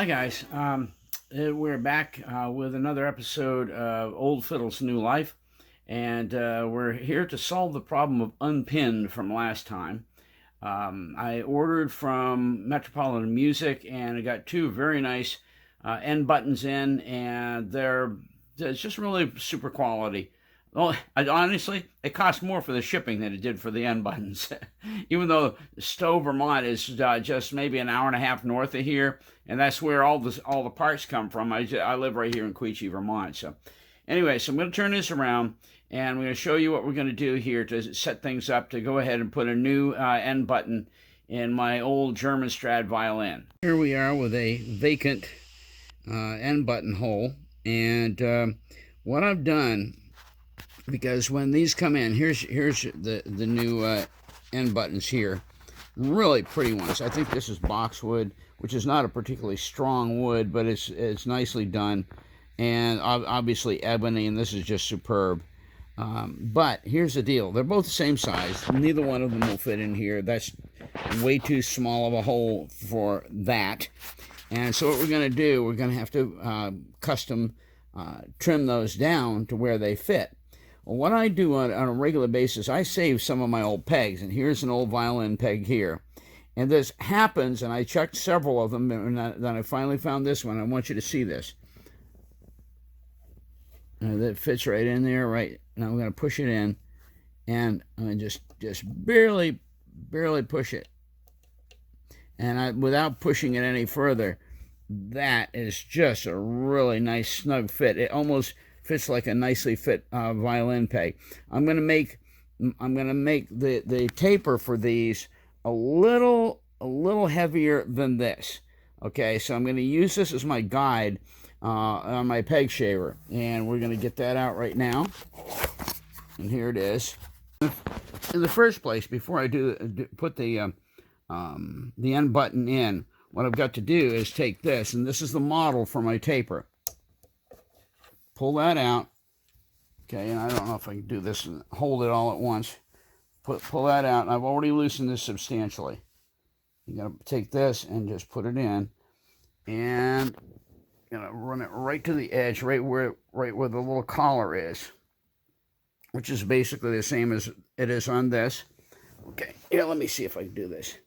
Hi guys, we're back with another episode of Old Fiddle's New Life, and we're here to solve the problem of unpinned from last time. I ordered from Metropolitan Music, and I got two very nice end buttons in, and it's just really super quality. Well, honestly, it cost more for the shipping than it did for the end buttons. Even though Stowe, Vermont is just maybe an hour and a half north of here, and that's where all the parts come from. I live right here in Quechee, Vermont. So anyway, so I'm going to turn this around, and I'm going to show you what we're going to do here to set things up to go ahead and put a new end button in my old German Strad violin. Here we are with a vacant end button hole, and what I've done, because when these come in, here's the new end buttons here, really pretty ones. I think this is boxwood, which is not a particularly strong wood, but it's nicely done, and obviously ebony, and this is just superb. But here's the deal: they're both the same size. Neither one of them will fit in here. That's way too small of a hole for that. And so what we're going to do, we're going to have to custom trim those down to where they fit. Well, what I do on a regular basis, I save some of my old pegs, and here's an old violin peg here. And this happens, and I checked several of them, and then I finally found this one. I want you to see this. That fits right in there, right? Now I'm going to push it in, and I'm going to just barely push it. And without pushing it any further, that is just a really nice snug fit. It almost fits like a nicely fit violin peg. I'm gonna make the taper for these a little heavier than this. Okay, so I'm gonna use this as my guide on my peg shaver, and we're gonna get that out right now. And here it is. In the first place, before I put the end button in, what I've got to do is take this, and this is the model for my taper. Pull that out. Okay, and I don't know if I can do this and hold it all at once. Pull that out, and I've already loosened this substantially. You gotta take this and just put it in, and you're gonna run it right to the edge, right where the little collar is, which is basically the same as it is on this. Okay, here, let me see if I can do this.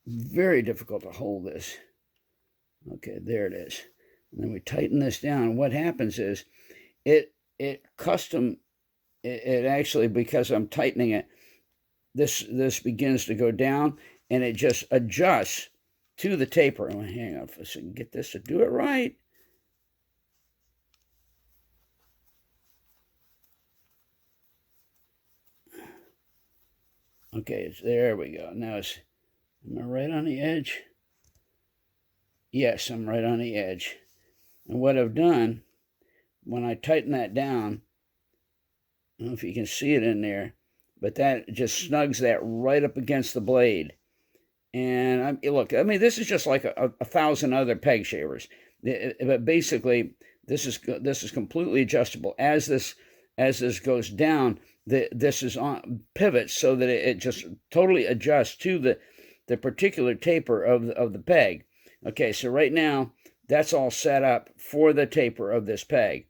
Very difficult to hold this. Okay, there it is. And then we tighten this down. What happens is it actually, because I'm tightening it, this begins to go down, and it just adjusts to the taper. I'm going to hang on for a second, get this to do it right. Okay, there we go. Now am I right on the edge? Yes, I'm right on the edge. And what I've done, when I tighten that down, I don't know if you can see it in there, but that just snugs that right up against the blade. And look, I mean, this is just like a thousand other peg shavers, but basically, this is completely adjustable. As this goes down, this is on pivots so that it just totally adjusts to the particular taper of the peg. Okay, so right now, that's all set up for the taper of this peg.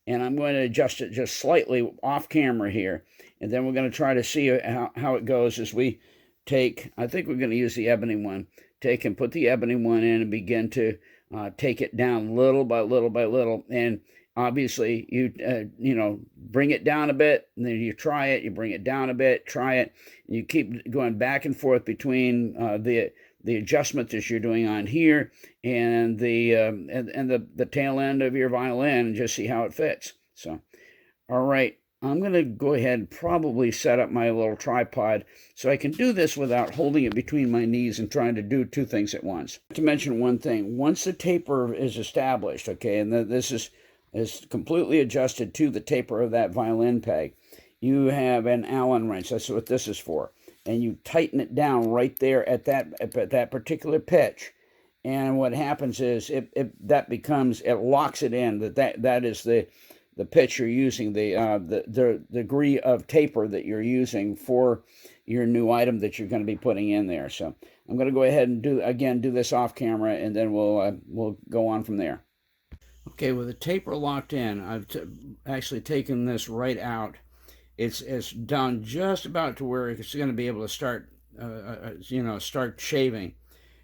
And I'm going to adjust it just slightly off camera here. And then we're going to try to see how it goes as we take, I think we're going to use the ebony one, take and put the ebony one in and begin to take it down little by little by little. And obviously, you bring it down a bit, and then you try it, you bring it down a bit, try it, and you keep going back and forth between the adjustment that you're doing on here and the tail end of your violin, and just see how it fits. So, all right, I'm going to go ahead and probably set up my little tripod so I can do this without holding it between my knees and trying to do two things at once. To mention one thing, once the taper is established, okay, and this is completely adjusted to the taper of that violin peg, you have an Allen wrench. That's what this is for. And you tighten it down right there at that particular pitch. And what happens is it locks it in. That is the pitch you're using, the degree of taper that you're using for your new item that you're going to be putting in there. So I'm going to go ahead and do this off camera, and then we'll go on from there. Okay, with the taper locked in, I've actually taken this right out. It's down just about to where it's going to be able to start, start shaving.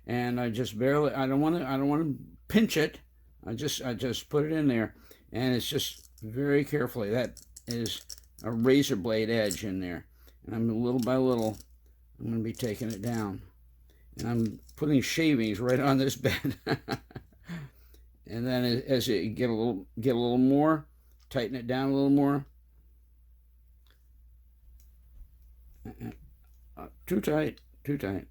And I just barely, I don't want to pinch it. I just put it in there, and it's just very carefully. That is a razor blade edge in there, and I'm little by little, I'm going to be taking it down, and I'm putting shavings right on this bed. And then as you get a little more, tighten it down a little more. Too tight, too tight.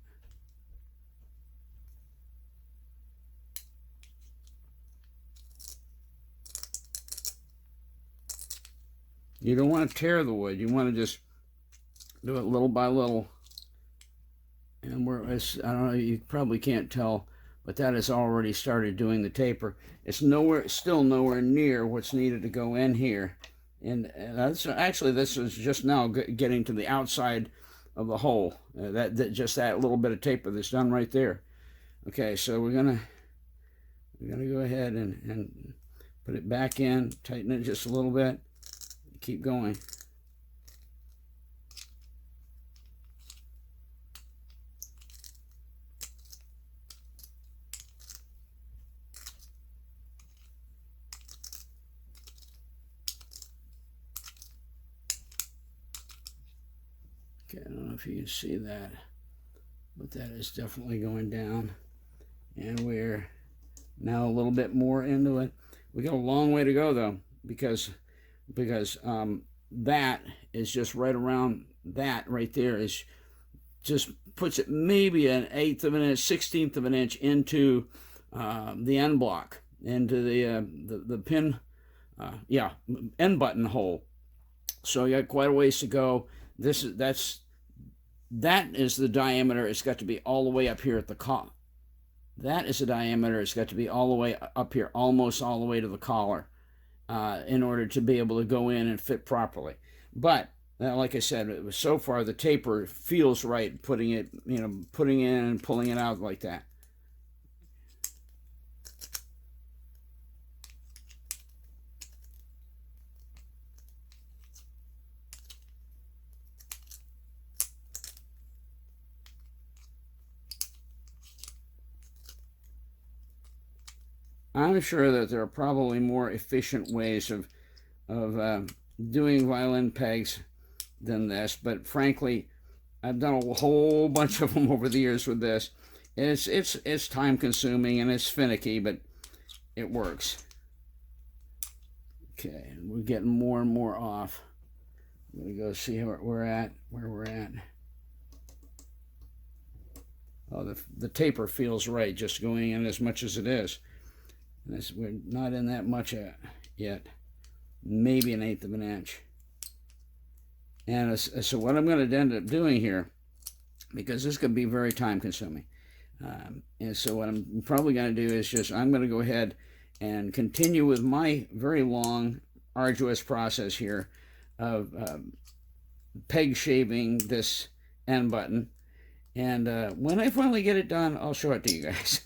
You don't want to tear the wood. You want to just do it little by little. And I don't know, you probably can't tell, but that has already started doing the taper. It's still nowhere near what's needed to go in here. And that's actually, this is just now getting to the outside of the hole. Just that little bit of taper that's done right there. Okay, so we're gonna go ahead and put it back in, tighten it just a little bit, keep going. Okay, I don't know if you can see that, but that is definitely going down. And we're now a little bit more into it. We got a long way to go though, because that is just right around, that right there is just puts it maybe an 1/8 of an inch, 1/16 of an inch into the end block, into the pin, end button hole. So you got quite a ways to go. That is the diameter. It's got to be all the way up here at the collar. That is the diameter. It's got to be all the way up here, almost all the way to the collar, in order to be able to go in and fit properly. But like I said, so far the taper feels right, putting it in and pulling it out like that. I'm sure that there are probably more efficient ways of doing violin pegs than this, but frankly, I've done a whole bunch of them over the years with this. It's time consuming and it's finicky, but it works. Okay, we're getting more and more off. I'm gonna go see where we're at. Oh, the taper feels right, just going in as much as it is. We're not in that much yet. Maybe an 1/8 of an inch. And so what I'm going to end up doing here, because this could be very time consuming, and so what I'm probably going to do is I'm going to go ahead and continue with my very long, arduous process here of peg shaving this end button. And when I finally get it done, I'll show it to you guys.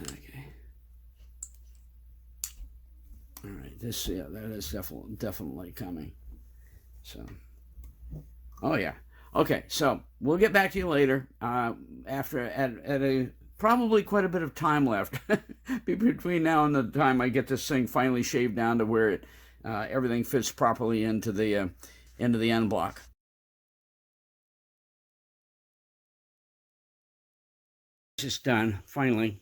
Okay. All right. That is definitely coming. So, oh yeah. Okay. So we'll get back to you later. After at a probably quite a bit of time left between now and the time I get this thing finally shaved down to where everything fits properly into the end block. It's done finally.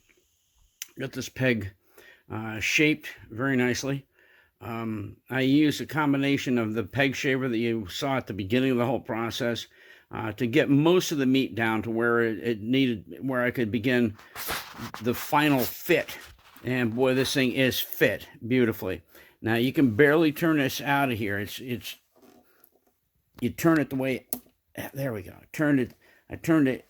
Got this peg shaped very nicely. I used a combination of the peg shaver that you saw at the beginning of the whole process to get most of the meat down to where it needed, where I could begin the final fit. And boy, this thing is fit beautifully. Now you can barely turn this out of here. You turn it the way, there we go. I turned it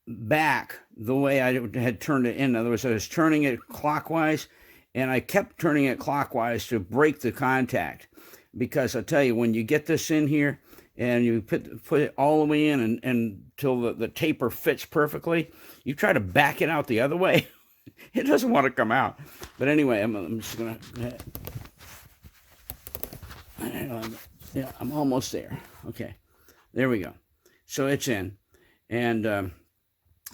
back the way I had turned it in. In other words, I was turning it clockwise, and I kept turning it clockwise to break the contact. Because I tell you, when you get this in here and you put it all the way in and until the taper fits perfectly, you try to back it out the other way, it doesn't want to come out. But anyway, I'm just gonna. Yeah, I'm almost there. Okay, there we go. So it's in, and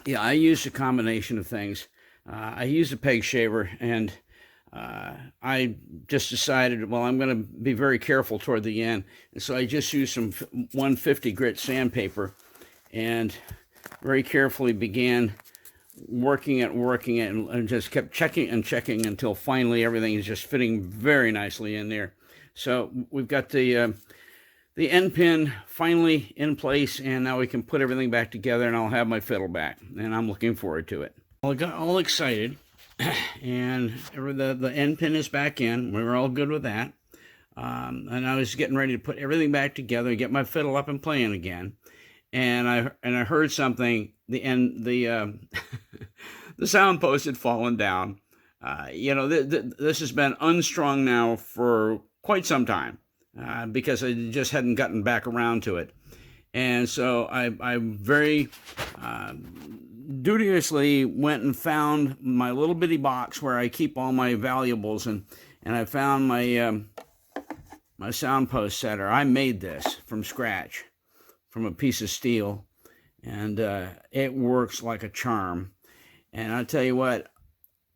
yeah, I used a combination of things. I used a peg shaver, and I just decided, well, I'm going to be very careful toward the end. And so I just used some 150 grit sandpaper and very carefully began working it, and just kept checking and checking until finally everything is just fitting very nicely in there. So we've got the end pin finally in place, and now we can put everything back together, and I'll have my fiddle back, and I'm looking forward to it. Well, I got all excited, and the end pin is back in. We were all good with that, and I was getting ready to put everything back together, get my fiddle up and playing again, and I heard something. The sound post had fallen down. This has been unstrung now for quite some time. Because I just hadn't gotten back around to it. And so I very duteously went and found my little bitty box where I keep all my valuables, and I found my my sound post setter. I made this from scratch, from a piece of steel, and it works like a charm. And I tell you what,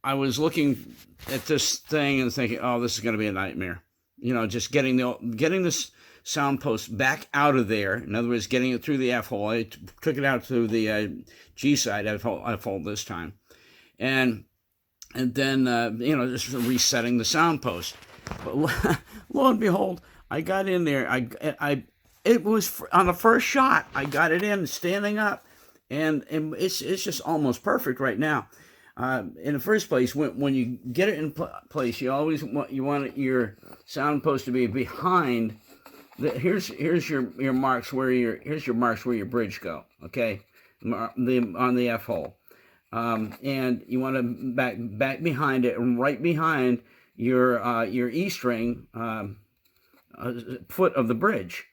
I was looking at this thing and thinking, oh, this is going to be a nightmare. Just getting this sound post back out of there. In other words, getting it through the F hole. I took it out through the G side F hole this time, and then just resetting the sound post. But lo and behold, I got in there. It was on the first shot. I got it in standing up, and it's just almost perfect right now. In the first place, when you get it in place, you always want your sound post to be behind. Here's your marks where here's your marks where your bridge go. Okay, on the F hole, and you want to back behind it and right behind your E string foot of the bridge.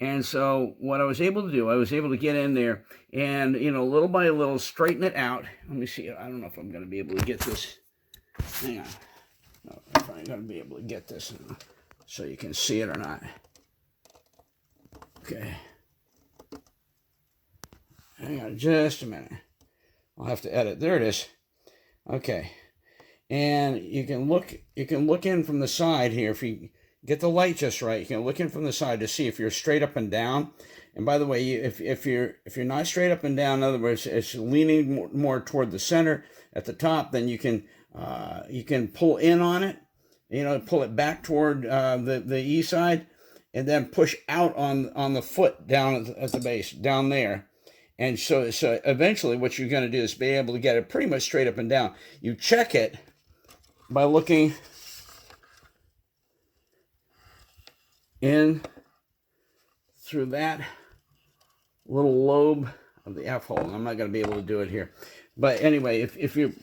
And so what I was able to do, I was able to get in there and, little by little, straighten it out. Let me see. I don't know if I'm going to be able to get this. Hang on. No, if I'm going to be able to get this so you can see it or not. Okay. Hang on just a minute. I'll have to edit. There it is. Okay. And you can look in from the side here. If you get the light just right, you can look in from the side to see if you're straight up and down. And by the way, if you're not straight up and down, in other words, it's leaning more toward the center at the top, then you can pull in on it, pull it back toward the E side, and then push out on the foot down at the base, down there. And so eventually what you're going to do is be able to get it pretty much straight up and down. You check it by looking in through that little lobe of the F hole. I'm not going to be able to do it here, but anyway, if you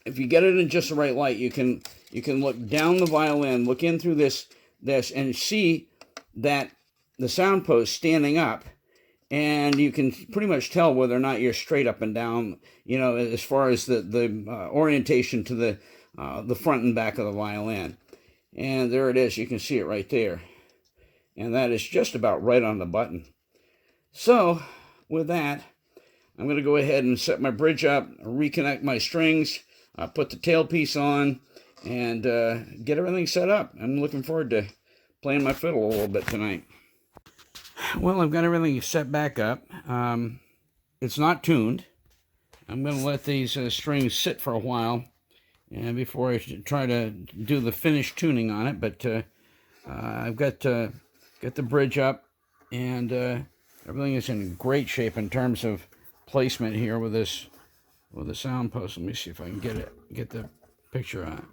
get it in just the right light, you can look down the violin, look in through this, and see that the sound post standing up, and you can pretty much tell whether or not you're straight up and down. As far as the orientation to the front and back of the violin, and there it is. You can see it right there. And that is just about right on the button. So, with that, I'm going to go ahead and set my bridge up, reconnect my strings, put the tailpiece on, and get everything set up. I'm looking forward to playing my fiddle a little bit tonight. Well, I've got everything set back up. It's not tuned. I'm going to let these strings sit for a while before I try to do the finished tuning on it, but I've got the bridge up, and everything is in great shape in terms of placement here with the sound post. Let me see if I can get the picture on it.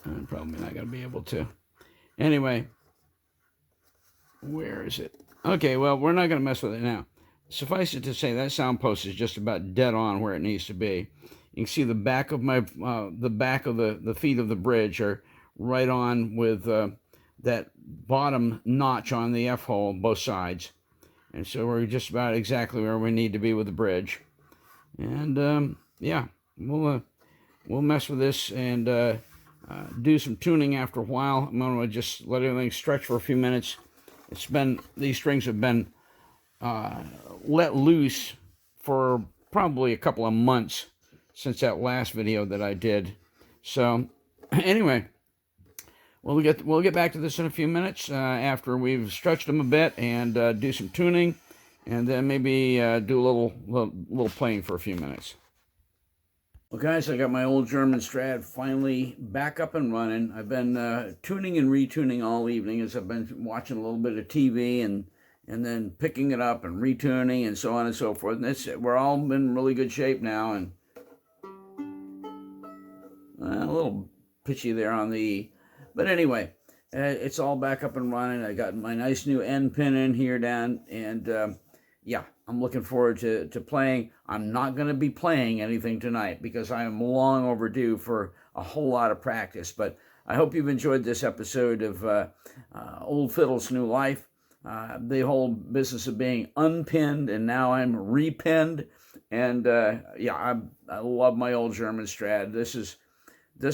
I'm probably not going to be able to. Anyway, where is it? Okay, well, we're not going to mess with it now. suffice it to say, that sound post is just about dead on where it needs to be. You can see the back of the back of the feet of the bridge are right on with that bottom notch on the F hole, both sides. And so we're just about exactly where we need to be with the bridge. And yeah, we'll mess with this and do some tuning after a while. I'm going to just let everything stretch for a few minutes. These strings have been let loose for probably a couple of months since that last video that I did. So anyway, we'll get back to this in a few minutes after we've stretched them a bit and do some tuning, and then maybe do a little playing for a few minutes. Well, guys, I got my old German Strad finally back up and running. I've been tuning and retuning all evening as I've been watching a little bit of TV and then picking it up and retuning and so on and so forth. And we're all in really good shape now, and a little pitchy there on the E. But anyway, it's all back up and running. I got my nice new end pin in here down, and yeah, I'm looking forward to playing. I'm not going to be playing anything tonight because I am long overdue for a whole lot of practice. But I hope you've enjoyed this episode of Old Fiddle's New Life. The whole business of being unpinned, and now I'm repinned. And yeah, I love my old German Strad. This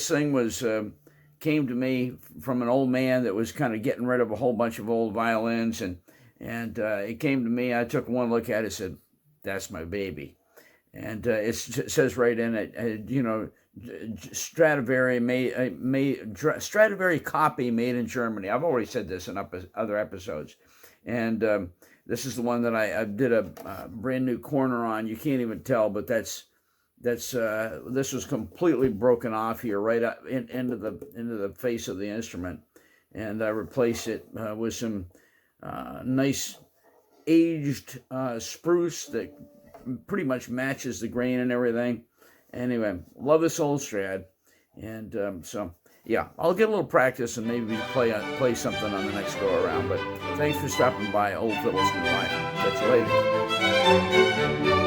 thing came to me from an old man that was kind of getting rid of a whole bunch of old violins, and it came to me. I took one look at it, said, "That's my baby," and it says right in it, Stradivari Stradivari copy made in Germany. I've already said this in other episodes, and this is the one that I did a brand new corner on. You can't even tell, but this was completely broken off here, right up into the face of the instrument, and I replaced it with some nice aged spruce that pretty much matches the grain and everything. Anyway, love this old Strad, and so yeah, I'll get a little practice and maybe play something on the next go around. But thanks for stopping by Old Fiddle's New Life. Catch you later.